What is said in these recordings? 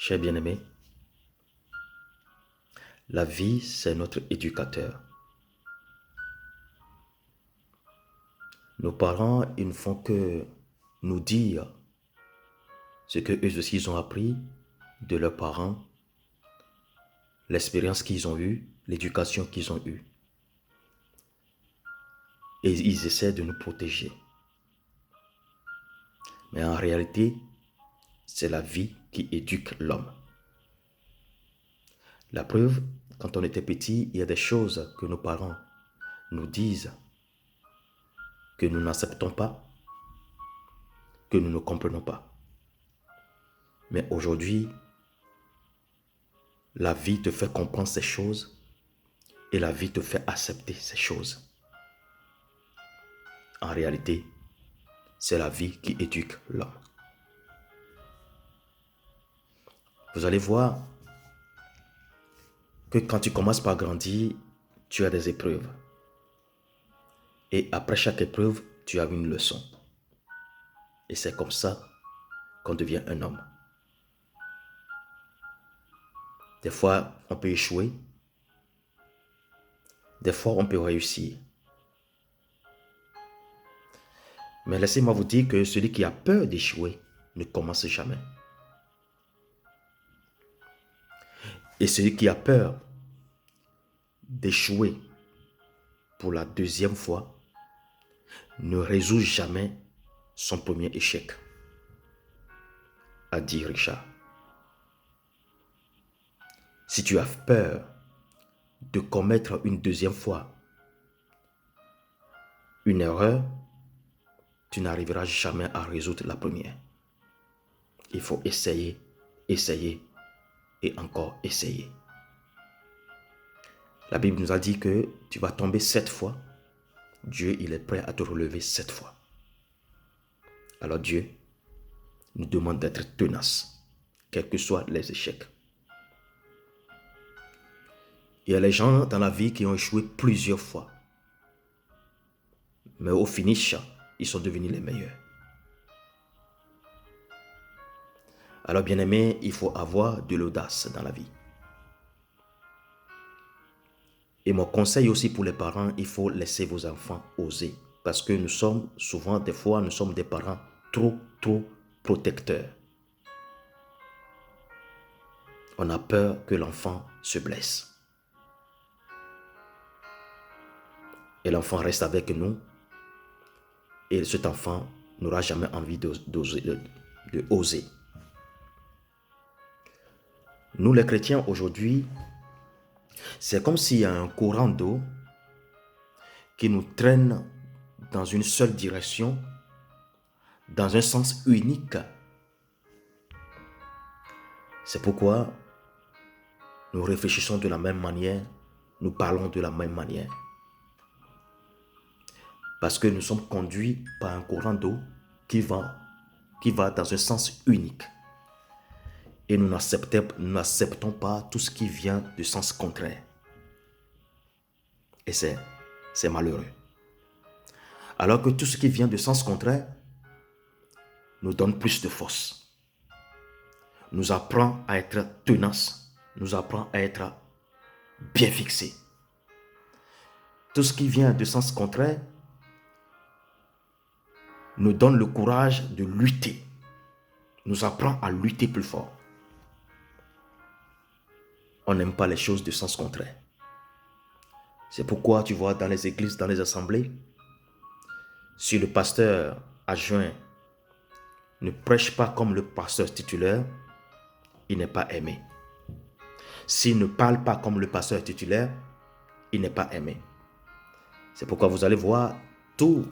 Chers bien-aimés, la vie, c'est notre éducateur. Nos parents, ils ne font que nous dire ce qu'eux aussi ils ont appris de leurs parents, l'expérience qu'ils ont eue, l'éducation qu'ils ont eue. Et ils essaient de nous protéger. Mais en réalité, c'est la vie qui éduque l'homme. La preuve, quand on était petit, il y a des choses que nos parents nous disent que nous n'acceptons pas, que nous ne comprenons pas. Mais aujourd'hui, la vie te fait comprendre ces choses et la vie te fait accepter ces choses. En réalité, c'est la vie qui éduque l'homme. Vous allez voir que quand tu commences par grandir, tu as des épreuves. Et après chaque épreuve, tu as une leçon. Et c'est comme ça qu'on devient un homme. Des fois, on peut échouer. Des fois, on peut réussir. Mais laissez-moi vous dire que celui qui a peur d'échouer ne commence jamais. Et celui qui a peur d'échouer pour la deuxième fois ne résout jamais son premier échec, a dit Richard. Si tu as peur de commettre une deuxième fois une erreur, tu n'arriveras jamais à résoudre la première. Il faut essayer, essayer et encore essayer. La Bible nous a dit que tu vas tomber 7 fois. Dieu, il est prêt à te relever 7 fois. Alors Dieu nous demande d'être tenace, quels que soient les échecs. Il y a les gens dans la vie qui ont échoué plusieurs fois. Mais au finish, ils sont devenus les meilleurs. Alors bien aimé, il faut avoir de l'audace dans la vie. Et mon conseil aussi pour les parents, il faut laisser vos enfants oser. Parce que nous sommes souvent, des fois, nous sommes des parents trop protecteurs. On a peur que l'enfant se blesse. Et l'enfant reste avec nous. Et cet enfant n'aura jamais envie de oser. Nous les chrétiens aujourd'hui, c'est comme s'il y a un courant d'eau qui nous traîne dans une seule direction, dans un sens unique. C'est pourquoi nous réfléchissons de la même manière, nous parlons de la même manière. Parce que nous sommes conduits par un courant d'eau qui va dans un sens unique. Et nous n'acceptons pas tout ce qui vient de sens contraire. Et c'est malheureux. Alors que tout ce qui vient de sens contraire nous donne plus de force. Nous apprend à être tenace, nous apprend à être bien fixé. Tout ce qui vient de sens contraire nous donne le courage de lutter, nous apprend à lutter plus fort. On n'aime pas les choses de sens contraire. C'est pourquoi tu vois dans les églises, dans les assemblées, si le pasteur adjoint ne prêche pas comme le pasteur titulaire, il n'est pas aimé. S'il ne parle pas comme le pasteur titulaire, il n'est pas aimé. C'est pourquoi vous allez voir tous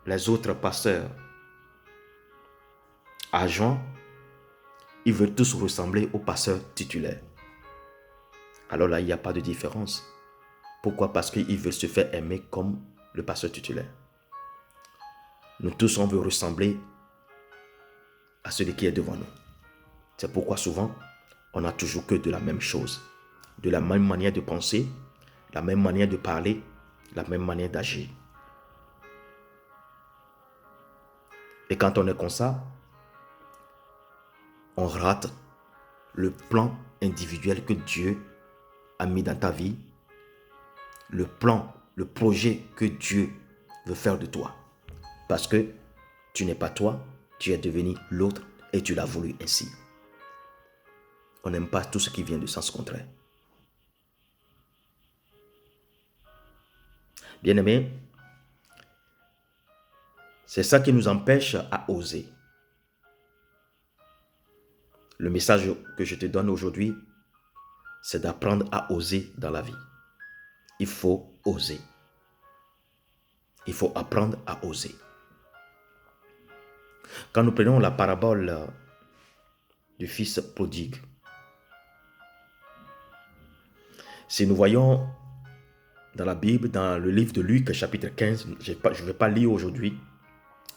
les autres pasteurs adjoints, ils veulent tous ressembler au pasteur titulaire. Alors là, il n'y a pas de différence. Pourquoi? Parce qu'ils veulent se faire aimer comme le pasteur titulaire. Nous tous, on veut ressembler à celui qui est devant nous. C'est pourquoi souvent, on n'a toujours que de la même chose. De la même manière de penser, la même manière de parler, la même manière d'agir. Et quand on est comme ça, on rate le plan individuel que Dieu a mis dans ta vie, le plan, le projet que Dieu veut faire de toi. Parce que tu n'es pas toi, tu es devenu l'autre et tu l'as voulu ainsi. On n'aime pas tout ce qui vient du sens contraire. Bien-aimés, c'est ça qui nous empêche à oser. Le message que je te donne aujourd'hui, c'est d'apprendre à oser dans la vie. Il faut oser. Il faut apprendre à oser. Quand nous prenons la parabole du fils prodigue, si nous voyons dans la Bible, dans le livre de Luc, chapitre 15, je ne vais pas lire aujourd'hui,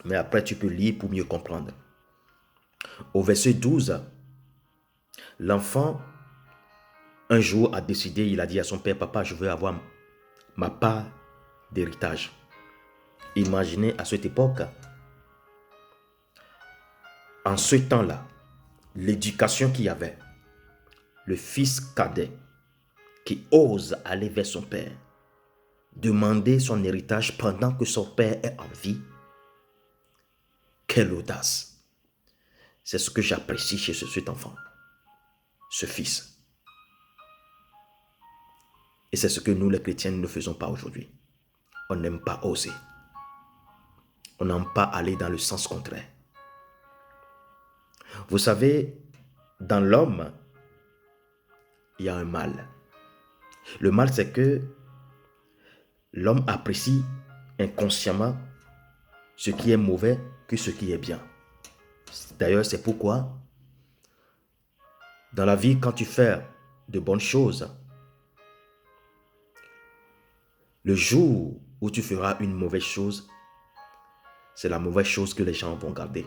mais après tu peux lire pour mieux comprendre. Au verset 12, l'enfant, un jour, a décidé, il a dit à son père, papa, je veux avoir ma part d'héritage. Imaginez à cette époque, en ce temps-là, l'éducation qu'il y avait, le fils cadet qui ose aller vers son père, demander son héritage pendant que son père est en vie. Quelle audace! C'est ce que j'apprécie chez cet enfant, ce fils. Et c'est ce que nous, les chrétiens, ne faisons pas aujourd'hui. On n'aime pas oser. On n'aime pas aller dans le sens contraire. Vous savez, dans l'homme, il y a un mal. Le mal, c'est que l'homme apprécie inconsciemment ce qui est mauvais que ce qui est bien. D'ailleurs, c'est pourquoi, dans la vie, quand tu fais de bonnes choses, le jour où tu feras une mauvaise chose, c'est la mauvaise chose que les gens vont garder.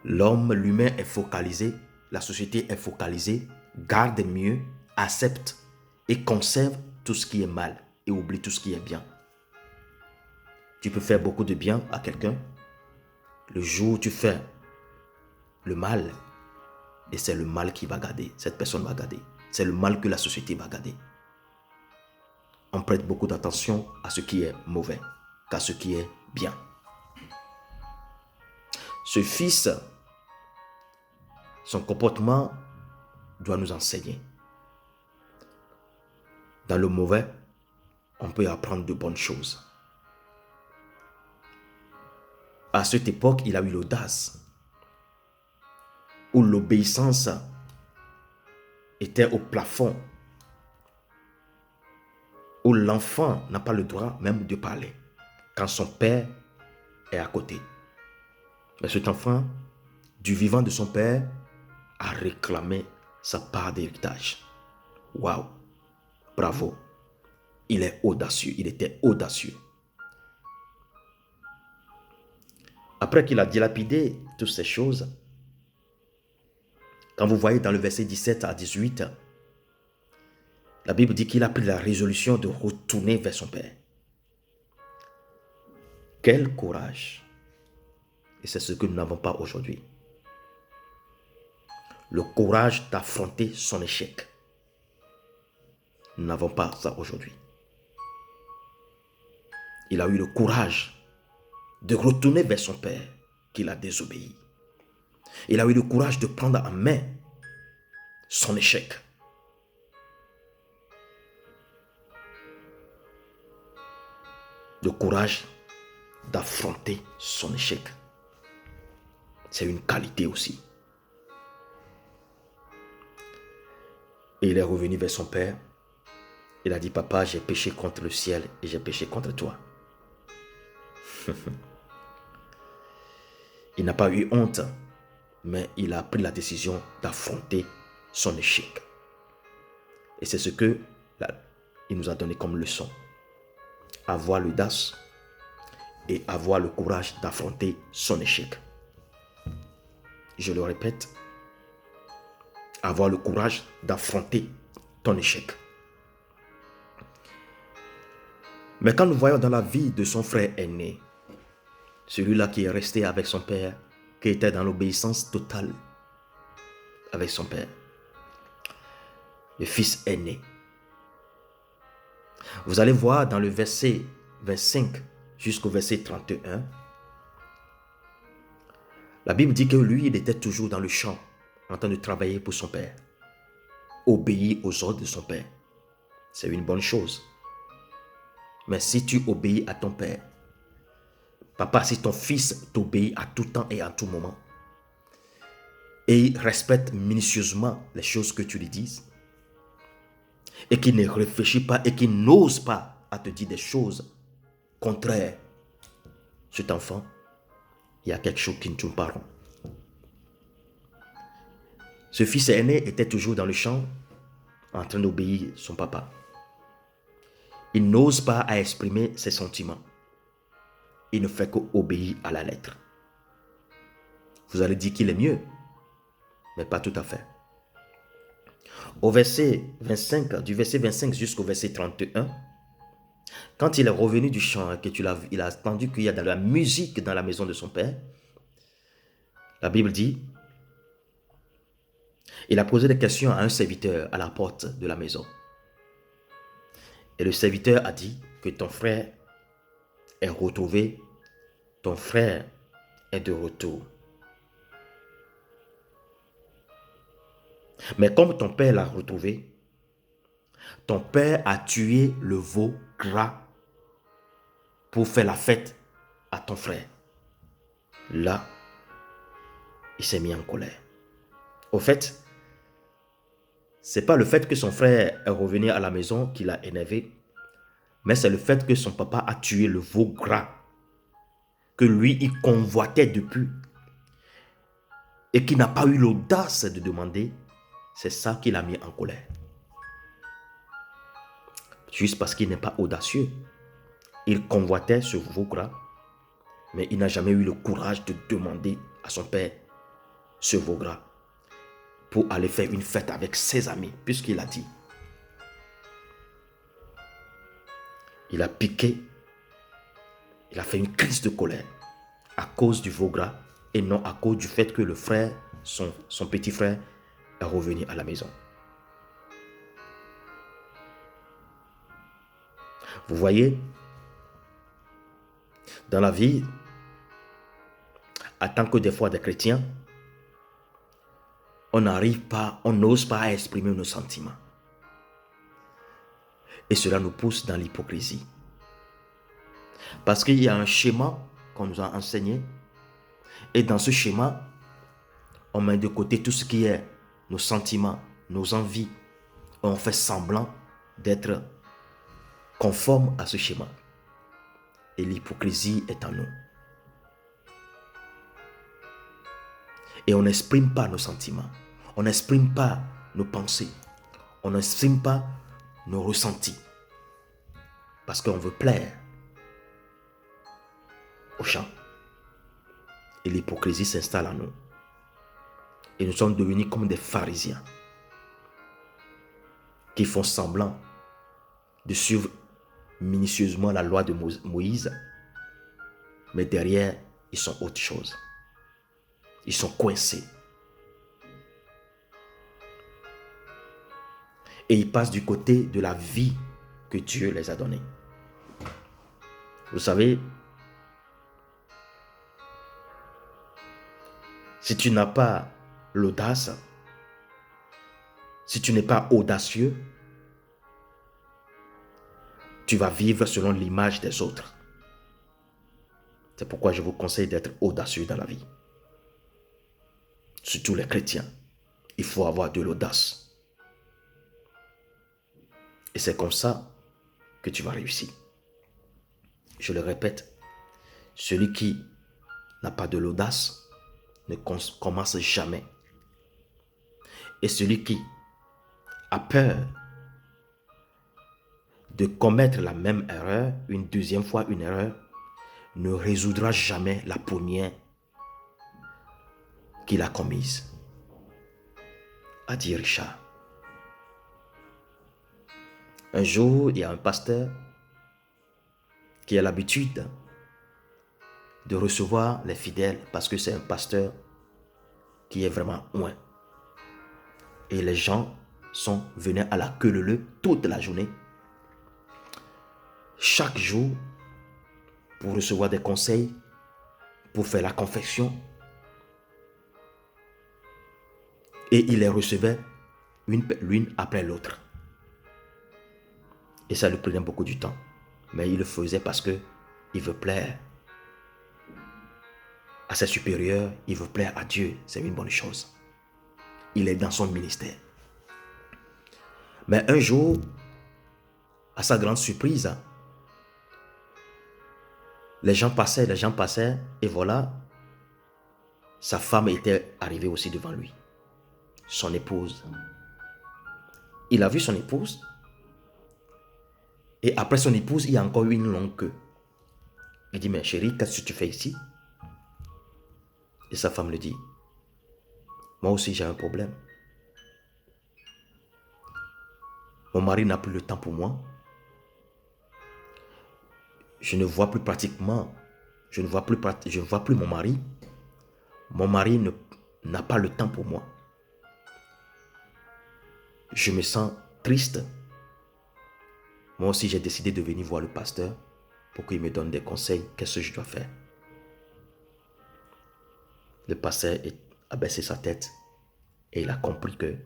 L'homme, l'humain est focalisé, la société est focalisée, garde mieux, accepte et conserve tout ce qui est mal et oublie tout ce qui est bien. Tu peux faire beaucoup de bien à quelqu'un. Le jour où tu fais le mal, et c'est le mal qui va garder, cette personne va garder. C'est le mal que la société va garder. On prête beaucoup d'attention à ce qui est mauvais qu'à ce qui est bien. Ce fils, son comportement doit nous enseigner. Dans le mauvais, on peut apprendre de bonnes choses. À cette époque, il a eu l'audace, où l'obéissance était au plafond, où l'enfant n'a pas le droit même de parler quand son père est à côté. Mais cet enfant, du vivant de son père, a réclamé sa part d'héritage. Waouh! Bravo! Il est audacieux, il était audacieux. Après qu'il a dilapidé toutes ces choses, quand vous voyez dans le verset 17 à 18, la Bible dit qu'il a pris la résolution de retourner vers son père. Quel courage! Et c'est ce que nous n'avons pas aujourd'hui. Le courage d'affronter son échec. Nous n'avons pas ça aujourd'hui. Il a eu le courage de retourner vers son père qu'il a désobéi. Il a eu le courage de prendre en main son échec. Le courage d'affronter son échec. C'est une qualité aussi. Et il est revenu vers son père. Il a dit, papa, j'ai péché contre le ciel et j'ai péché contre toi. Il n'a pas eu honte, mais il a pris la décision d'affronter son échec. Et c'est ce que il nous a donné comme leçon. Avoir l'audace et avoir le courage d'affronter son échec. Je le répète, avoir le courage d'affronter ton échec. Mais quand nous voyons dans la vie de son frère aîné, celui-là qui est resté avec son père, qui était dans l'obéissance totale, avec son père. Le fils aîné. Vous allez voir dans le verset 25 jusqu'au verset 31, la Bible dit que lui, il était toujours dans le champ, en train de travailler pour son père. Obéir aux ordres de son père. C'est une bonne chose. Mais si tu obéis à ton père, papa, si ton fils t'obéit à tout temps et à tout moment, et il respecte minutieusement les choses que tu lui dises, et qu'il ne réfléchit pas et qu'il n'ose pas à te dire des choses contraires, cet enfant, il y a quelque chose qui ne tourne pas rond. Ce fils aîné était toujours dans le champ en train d'obéir son papa. Il n'ose pas à exprimer ses sentiments. Il ne fait qu'obéir à la lettre. Vous allez dire qu'il est mieux, mais pas tout à fait. Au verset 25, du verset 25 jusqu'au verset 31, quand il est revenu du champ et il a entendu qu'il y a de la musique dans la maison de son père, la Bible dit, il a posé des questions à un serviteur à la porte de la maison. Et le serviteur a dit que ton frère est retrouvé, ton frère est de retour. Mais comme ton père l'a retrouvé, ton père a tué le veau gras pour faire la fête à ton frère. Là, il s'est mis en colère. Au fait, c'est pas le fait que son frère est revenu à la maison qui l'a énervé, mais c'est le fait que son papa a tué le veau gras que lui, il convoitait depuis et qui n'a pas eu l'audace de demander. C'est ça qui l'a mis en colère. Juste parce qu'il n'est pas audacieux. Il convoitait ce veau gras, mais il n'a jamais eu le courage de demander à son père ce veau gras pour aller faire une fête avec ses amis, puisqu'il a dit. Il a piqué, il a fait une crise de colère à cause du veau gras et non à cause du fait que le frère, son petit frère, est revenu à la maison. Vous voyez, dans la vie, en tant que des fois des chrétiens, on n'arrive pas, on n'ose pas à exprimer nos sentiments. Et cela nous pousse dans l'hypocrisie. Parce qu'il y a un schéma qu'on nous a enseigné. Et dans ce schéma, on met de côté tout ce qui est nos sentiments, nos envies. On fait semblant d'être conforme à ce schéma. Et l'hypocrisie est en nous. Et on n'exprime pas nos sentiments. On n'exprime pas nos pensées. On n'exprime pas nos ressentis. Parce qu'on veut plaire aux gens. Et l'hypocrisie s'installe en nous. Et nous sommes devenus comme des pharisiens qui font semblant de suivre minutieusement la loi de Moïse. Mais derrière, ils sont autre chose. Ils sont coincés. Et ils passent du côté de la vie que Dieu les a donnée. Vous savez, si tu n'as pas l'audace, si tu n'es pas audacieux, tu vas vivre selon l'image des autres. C'est pourquoi je vous conseille d'être audacieux dans la vie. Surtout les chrétiens. Il faut avoir de l'audace. Et c'est comme ça que tu vas réussir. Je le répète, celui qui n'a pas de l'audace ne commence jamais. Et celui qui a peur de commettre la même erreur, une deuxième fois une erreur, ne résoudra jamais la première qu'il a commise. A dit Richard. Un jour, il y a un pasteur qui a l'habitude de recevoir les fidèles parce que c'est un pasteur qui est vraiment loin. Et les gens venaient à la queue leu toute la journée, chaque jour, pour recevoir des conseils, pour faire la confection. Et il les recevait l'une après l'autre. Et ça lui prenait beaucoup du temps. Mais il le faisait parce que il veut plaire à ses supérieurs, il veut plaire à Dieu. C'est une bonne chose. Il est dans son ministère. Mais un jour, à sa grande surprise, les gens passaient, et voilà, sa femme était arrivée aussi devant lui. Son épouse. Il a vu son épouse. Et après son épouse, il y a encore eu une longue queue. Il dit, mais chérie, qu'est-ce que tu fais ici? Et sa femme lui dit, moi aussi j'ai un problème. Mon mari n'a plus le temps pour moi. Je ne vois plus pratiquement, je ne vois plus mon mari. Mon mari n'a pas le temps pour moi. Je me sens triste. Moi aussi j'ai décidé de venir voir le pasteur pour qu'il me donne des conseils. Qu'est-ce que je dois faire? Le pasteur a baissé sa tête et il a compris que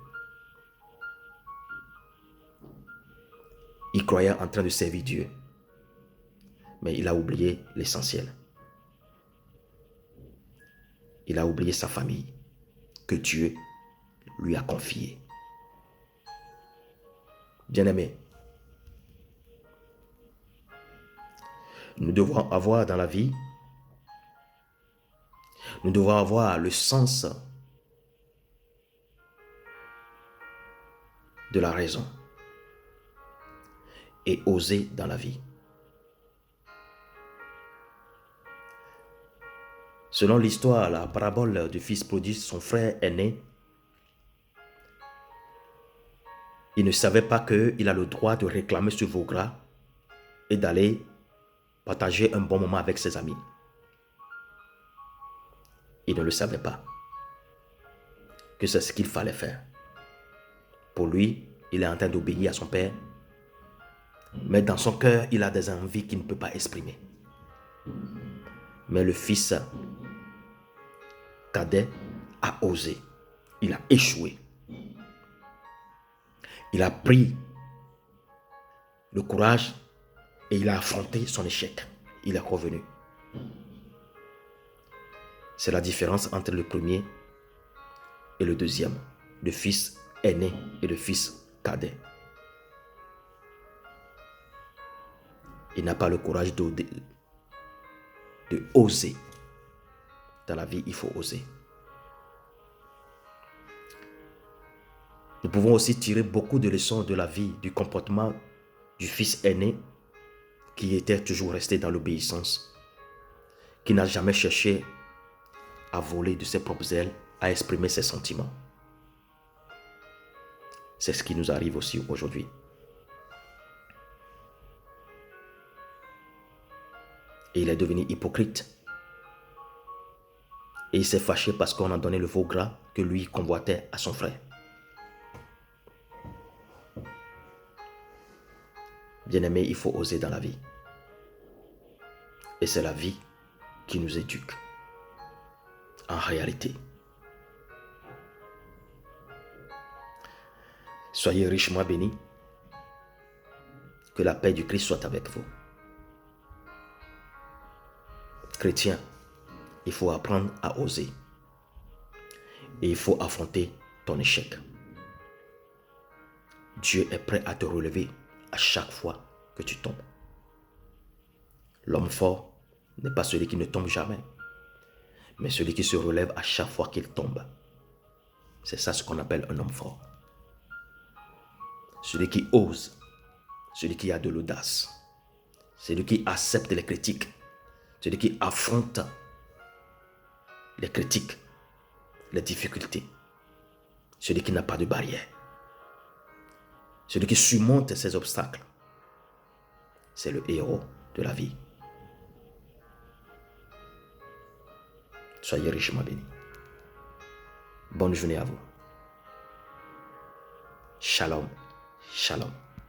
il croyait en train de servir Dieu. Mais il a oublié l'essentiel. Il a oublié sa famille que Dieu lui a confiée. Bien-aimés, nous devons avoir dans la vie, nous devons avoir le sens de la raison et oser dans la vie. Selon l'histoire, la parabole du fils prodigue, son frère aîné, il ne savait pas qu'il a le droit de réclamer ce veau gras et d'aller partager un bon moment avec ses amis. Il ne le savait pas que c'est ce qu'il fallait faire. Pour lui, il est en train d'obéir à son père, mais dans son cœur, il a des envies qu'il ne peut pas exprimer. Mais le fils cadet a osé. Il a échoué. Il a pris le courage et il a affronté son échec. Il est revenu. C'est la différence entre le premier et le deuxième, le fils aîné et le fils cadet. Il n'a pas le courage de oser. Dans la vie, il faut oser. Nous pouvons aussi tirer beaucoup de leçons de la vie, du comportement du fils aîné qui était toujours resté dans l'obéissance, qui n'a jamais cherché à voler de ses propres ailes, à exprimer ses sentiments. C'est ce qui nous arrive aussi aujourd'hui. Et il est devenu hypocrite. Et il s'est fâché parce qu'on a donné le veau gras que lui convoitait à son frère. Bien-aimé, il faut oser dans la vie. Et c'est la vie qui nous éduque. En réalité. Soyez richement bénis. Que la paix du Christ soit avec vous. Chrétien, il faut apprendre à oser. Et il faut affronter ton échec. Dieu est prêt à te relever à chaque fois que tu tombes. L'homme fort n'est pas celui qui ne tombe jamais, mais celui qui se relève à chaque fois qu'il tombe. C'est ça ce qu'on appelle un homme fort. Celui qui ose, celui qui a de l'audace, celui qui accepte les critiques, celui qui affronte les critiques, les difficultés, celui qui n'a pas de barrière, celui qui surmonte ces obstacles. C'est le héros de la vie. Soyez richement bénis. Bonne journée à vous. Shalom. Shalom.